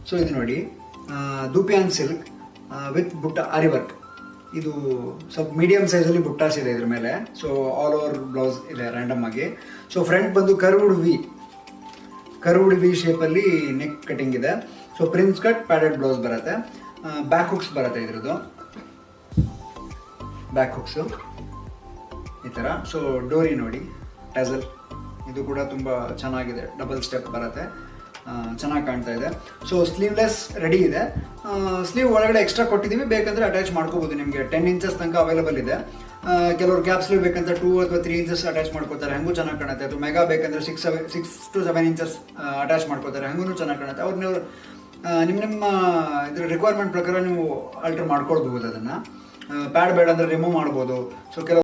So ಇದು ನೋಡಿ ದೂಪಿಯಾನ್ silk with ಬುಟ್ಟ ಆರಿ ವರ್ಕ್. ಇದು ಸ್ವಲ್ಪ ಮೀಡಿಯಂ ಸೈಜಲ್ಲಿ ಬುಟ್ಟಾಸ್ ಇದೆ ಇದ್ರ ಮೇಲೆ. ಸೊ ಆಲ್ ಓವರ್ ಬ್ಲೌಸ್ ಇದೆ ರ್ಯಾಂಡಮ್ ಆಗಿ. ಸೊ ಫ್ರಂಟ್ ಬಂದು ಕರ್ವ್ಡ್ ವಿ ಶೇಪಲ್ಲಿ ನೆಕ್ ಕಟಿಂಗ್ ಇದೆ. So prince cut padded blouse ಬರುತ್ತೆ. ಬ್ಯಾಕ್ ಹುಕ್ಸ್ ಬರುತ್ತೆ ಇದ್ರದ್ದು, ಬ್ಯಾಕ್ ಹುಕ್ಸು ಈ ಥರ. ಸೊ ಡೋರಿ ನೋಡಿ, ಟ್ಯಾಸಲ್ ಇದು ಕೂಡ ತುಂಬ ಚೆನ್ನಾಗಿದೆ, ಡಬಲ್ ಸ್ಟೆಪ್ ಬರುತ್ತೆ, ಚೆನ್ನಾಗಿ ಕಾಣ್ತಾ ಇದೆ. ಸೊ ಸ್ಲೀವ್ಲೆಸ್ ರೆಡಿ ಇದೆ. ಸ್ಲೀವ್ ಒಳಗಡೆ ಎಕ್ಸ್ಟ್ರಾ ಕೊಟ್ಟಿದ್ದೀವಿ, ಬೇಕಂದರೆ ಅಟ್ಯಾಚ್ ಮಾಡ್ಕೋಬೋದು. ನಿಮಗೆ 10 ಇಂಚಸ್ ತನಕ ಅವೈಲೇಬಲ್ ಇದೆ. ಕೆಲವರು ಕ್ಯಾಪ್ ಸ್ಲೀವ್ ಬೇಕಂತ 2 ಅಥವಾ 3 ಇಂಚಸ್ ಅಟ್ಯಾಚ್ ಮಾಡ್ಕೋತಾರೆ, ಹಂಗೂ ಚೆನ್ನಾಗಿ ಕಾಣುತ್ತೆ. ಅಥವಾ ಮೆಗಾ ಬೇಕಂದ್ರೆ 6 to 7 ಇಂಚಸ್ ಅಟ್ಯಾಚ್ ಮಾಡ್ಕೋತಾರೆ, ಹಂಗೂ ಚೆನ್ನಾಗಿ ಕಾಣುತ್ತೆ. ಅವ್ರನ್ನ ನಿಮ್ಮ ಇದ್ರ ರಿಕ್ವೈರ್ಮೆಂಟ್ ಪ್ರಕಾರ ನೀವು ಆಲ್ಟರ್ ಮಾಡ್ಕೊಳ್ಬಹುದು. ಅದನ್ನು ಪ್ಯಾಡ್ ಬೇಡ ಅಂದರೆ ರಿಮೂವ್ ಮಾಡ್ಬೋದು. ಸೊ ಕೆಲವು